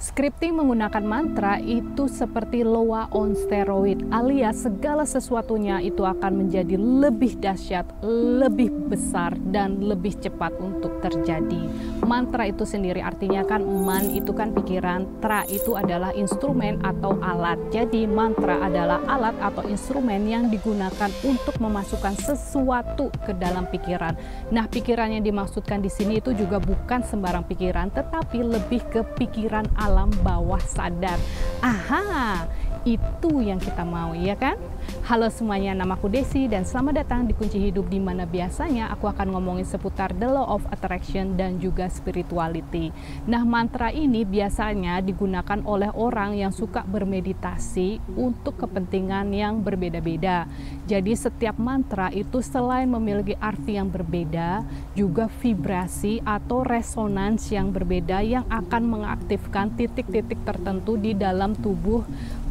Scripting menggunakan mantra itu seperti loa on steroid, alias segala sesuatunya itu akan menjadi lebih dahsyat, lebih besar, dan lebih cepat untuk terjadi. Mantra itu sendiri artinya kan man itu kan pikiran, tra itu adalah instrumen atau alat. Jadi mantra adalah alat atau instrumen yang digunakan untuk memasukkan sesuatu ke dalam pikiran. Nah, pikiran yang dimaksudkan di sini itu juga bukan sembarang pikiran, tetapi lebih ke pikiran alam bawah sadar. Aha, itu yang kita mau, ya kan? Halo semuanya, namaku Desi dan selamat datang di Kunci Hidup, di mana biasanya aku akan ngomongin seputar the law of attraction dan juga spirituality. Nah, mantra ini biasanya digunakan oleh orang yang suka bermeditasi untuk kepentingan yang berbeda-beda. Jadi setiap mantra itu selain memiliki arti yang berbeda, juga vibrasi atau resonans yang berbeda yang akan mengaktifkan titik-titik tertentu di dalam tubuh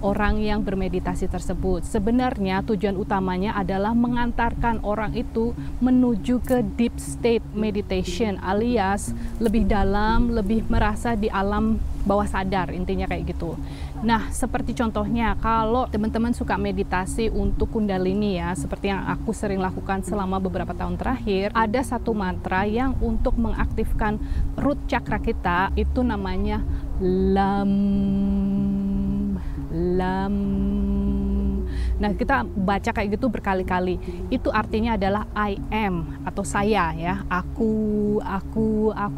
orang yang bermeditasi tersebut. Sebenarnya tujuan utamanya adalah mengantarkan orang itu menuju ke deep state meditation, alias lebih dalam, lebih merasa di alam bawah sadar, intinya kayak gitu. Nah, seperti contohnya kalau teman-teman suka meditasi untuk kundalini ya, seperti yang aku sering lakukan selama beberapa tahun terakhir, ada satu mantra yang untuk mengaktifkan root chakra kita, itu namanya lam. Nah, kita baca kayak gitu berkali-kali. Itu artinya adalah I am atau saya ya. Aku,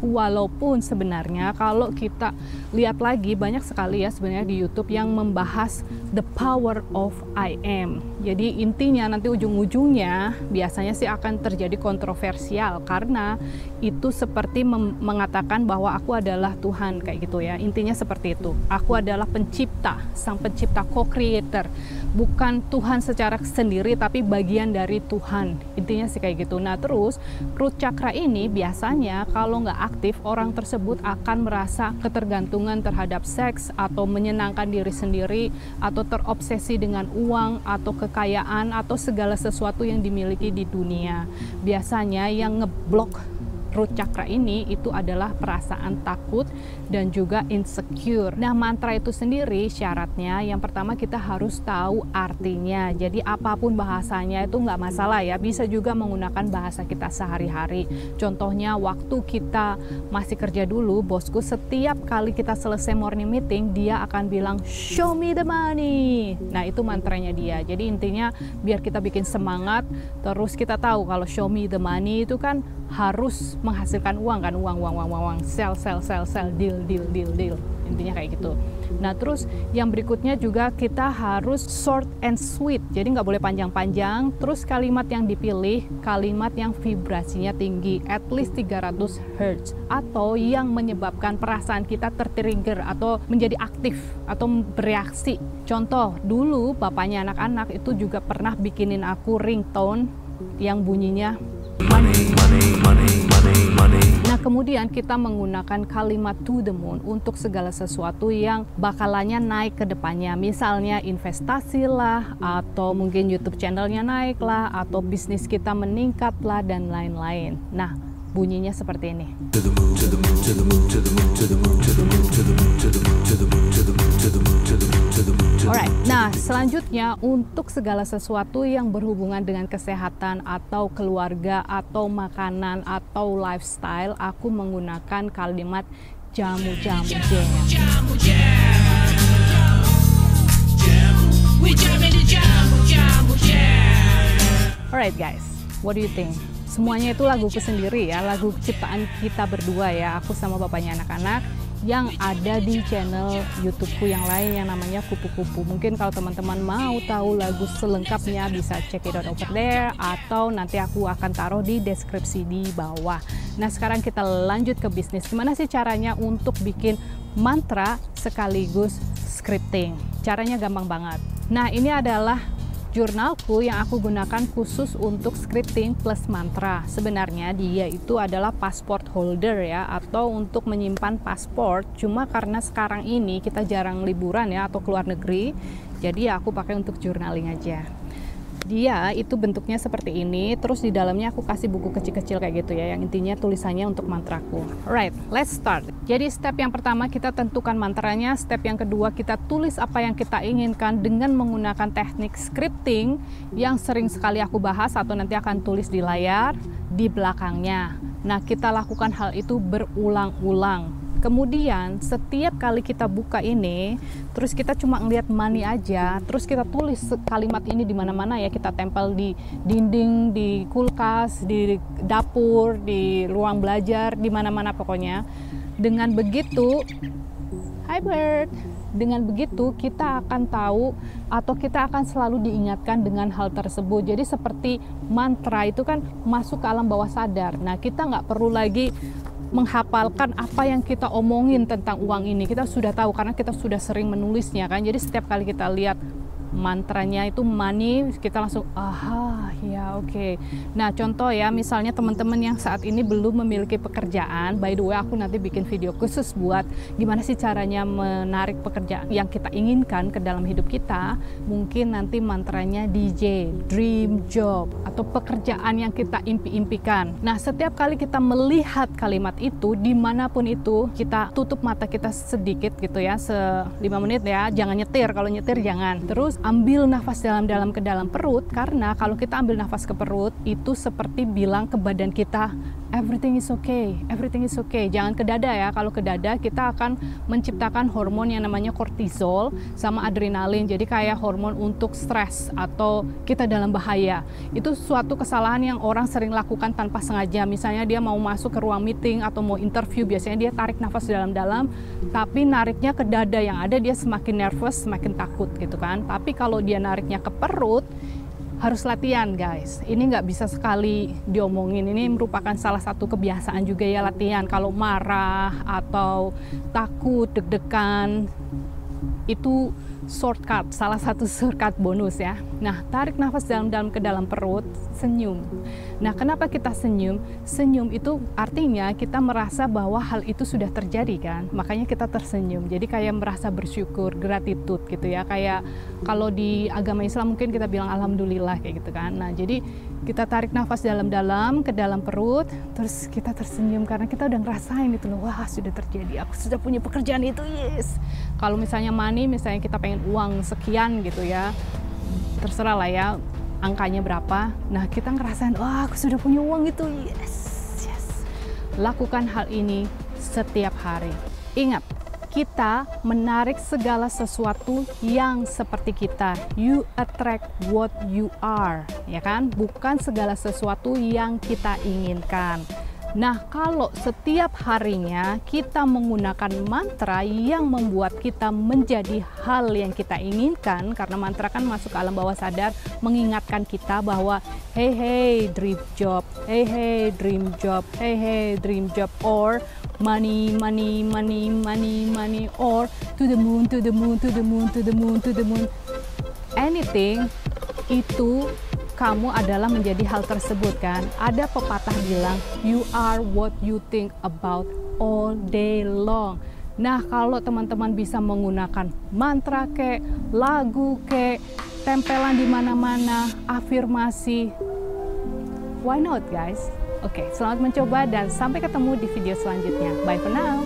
walaupun sebenarnya kalau kita lihat lagi banyak sekali ya sebenarnya di YouTube yang membahas the power of I am. Jadi intinya nanti ujung-ujungnya biasanya sih akan terjadi kontroversial karena itu seperti mengatakan bahwa aku adalah Tuhan kayak gitu ya. Intinya seperti itu. Aku adalah pencipta, sang pencipta, co-creator. Bukan Tuhan secara sendiri tapi bagian dari Tuhan, intinya sih kayak gitu. Nah, terus root chakra ini biasanya kalau nggak aktif, orang tersebut akan merasa ketergantungan terhadap seks atau menyenangkan diri sendiri atau terobsesi dengan uang atau kekayaan atau segala sesuatu yang dimiliki di dunia. Biasanya yang ngeblok root chakra ini itu adalah perasaan takut dan juga insecure. Nah, mantra itu sendiri syaratnya yang pertama kita harus tahu artinya. Jadi apapun bahasanya itu nggak masalah ya, bisa juga menggunakan bahasa kita sehari-hari. Contohnya waktu kita masih kerja dulu, bosku setiap kali kita selesai morning meeting dia akan bilang show me the money. Nah, itu mantranya dia. Jadi intinya biar kita bikin semangat, terus kita tahu kalau show me the money itu kan harus menghasilkan uang kan, uang, sell, deal, intinya kayak gitu. Nah, terus yang berikutnya juga kita harus short and sweet, jadi nggak boleh panjang-panjang. Terus kalimat yang dipilih, kalimat yang vibrasinya tinggi, at least 300 Hz, atau yang menyebabkan perasaan kita tertrigger atau menjadi aktif atau bereaksi. Contoh, dulu bapaknya anak-anak itu juga pernah bikinin aku ringtone yang bunyinya money. Nah, kemudian kita menggunakan kalimat to the moon untuk segala sesuatu yang bakalannya naik ke depannya. Misalnya investasi lah, atau mungkin YouTube channelnya naik lah, atau bisnis kita meningkat lah, dan lain-lain. Nah, bunyinya seperti ini. Alright, nah selanjutnya untuk segala sesuatu yang berhubungan dengan kesehatan atau keluarga atau makanan atau lifestyle, aku menggunakan kalimat jamu-jamu jam. Alright guys, what do you think? Semuanya itu laguku sendiri ya, lagu ciptaan kita berdua ya, aku sama bapaknya anak-anak, yang ada di channel YouTubeku yang lain yang namanya Kupu-Kupu. Mungkin kalau teman-teman mau tahu lagu selengkapnya bisa check it out over there, atau nanti aku akan taruh di deskripsi di bawah. Nah, sekarang kita lanjut ke bisnis. Gimana sih caranya untuk bikin mantra sekaligus scripting? Caranya gampang banget. Nah, ini adalah jurnalku yang aku gunakan khusus untuk scripting plus mantra. Sebenarnya dia itu adalah passport holder ya, atau untuk menyimpan pasport. Cuma karena sekarang ini kita jarang liburan ya atau keluar negeri, jadi aku pakai untuk journaling aja. Dia itu bentuknya seperti ini, terus di dalamnya aku kasih buku kecil-kecil kayak gitu ya, yang intinya tulisannya untuk mantraku. Alright, let's start. Jadi step yang pertama kita tentukan mantranya, step yang kedua kita tulis apa yang kita inginkan dengan menggunakan teknik scripting yang sering sekali aku bahas atau nanti akan tulis di layar di belakangnya. Nah, kita lakukan hal itu berulang-ulang. Kemudian setiap kali kita buka ini, terus kita cuma ngeliat money aja, terus kita tulis kalimat ini di mana-mana ya, kita tempel di dinding, di kulkas, di dapur, di ruang belajar, di mana-mana pokoknya. Dengan begitu, hi bird. Dengan begitu kita akan tahu atau kita akan selalu diingatkan dengan hal tersebut. Jadi seperti mantra itu kan masuk ke alam bawah sadar. Nah, kita nggak perlu lagi menghafalkan apa yang kita omongin tentang uang ini. Kita sudah tahu karena kita sudah sering menulisnya kan. Jadi setiap kali kita lihat mantranya itu money, kita langsung aha ya oke. Nah, contoh ya, misalnya teman-teman yang saat ini belum memiliki pekerjaan, by the way aku nanti bikin video khusus buat gimana sih caranya menarik pekerjaan yang kita inginkan ke dalam hidup kita. Mungkin nanti mantranya DJ, dream job, atau pekerjaan yang kita impi-impikan. Nah, setiap kali kita melihat kalimat itu dimanapun itu, kita tutup mata kita sedikit gitu ya, 5 menit ya, jangan nyetir, kalau nyetir jangan. Terus ambil nafas dalam-dalam ke dalam perut, karena kalau kita ambil nafas ke perut itu seperti bilang ke badan kita everything is okay, everything is okay. Jangan ke dada ya, kalau ke dada kita akan menciptakan hormon yang namanya kortisol sama adrenalin, jadi kayak hormon untuk stres atau kita dalam bahaya. Itu suatu kesalahan yang orang sering lakukan tanpa sengaja. Misalnya dia mau masuk ke ruang meeting atau mau interview, biasanya dia tarik nafas dalam-dalam tapi nariknya ke dada, yang ada dia semakin nervous, semakin takut gitu kan. Tapi kalau dia nariknya ke perut, harus latihan guys. Ini nggak bisa sekali diomongin. Ini merupakan salah satu kebiasaan juga ya, latihan. Kalau marah atau takut, deg-degan, itu shortcut, salah satu shortcut bonus ya. Nah, tarik nafas dalam-dalam ke dalam perut, senyum. Nah, kenapa kita senyum? Senyum itu artinya kita merasa bahwa hal itu sudah terjadi kan, makanya kita tersenyum. Jadi kayak merasa bersyukur, gratitude gitu ya. Kayak kalau di agama Islam mungkin kita bilang alhamdulillah kayak gitu kan. Nah, jadi kita tarik nafas dalam-dalam ke dalam perut, terus kita tersenyum karena kita udah ngerasain itu loh, wah sudah terjadi, aku sudah punya pekerjaan itu, yes. Kalau misalnya money, misalnya kita pengen uang sekian gitu ya, terserah lah ya angkanya berapa. Nah, kita ngerasain, wah aku sudah punya uang itu, yes, yes. Lakukan hal ini setiap hari. Ingat, kita menarik segala sesuatu yang seperti kita. You attract what you are, ya kan? Bukan segala sesuatu yang kita inginkan. Nah, kalau setiap harinya kita menggunakan mantra yang membuat kita menjadi hal yang kita inginkan, karena mantra kan masuk ke alam bawah sadar, mengingatkan kita bahwa hey hey dream job, hey hey dream job, hey hey dream job, or money, money, money, money, money, or to the moon, to the moon, to the moon, to the moon, to the moon. Anything itu kamu adalah menjadi hal tersebut kan. Ada pepatah bilang, you are what you think about all day long. Nah, kalau teman-teman bisa menggunakan mantra kek, lagu kek, tempelan di mana-mana, afirmasi, why not guys? Oke, selamat mencoba dan sampai ketemu di video selanjutnya. Bye for now.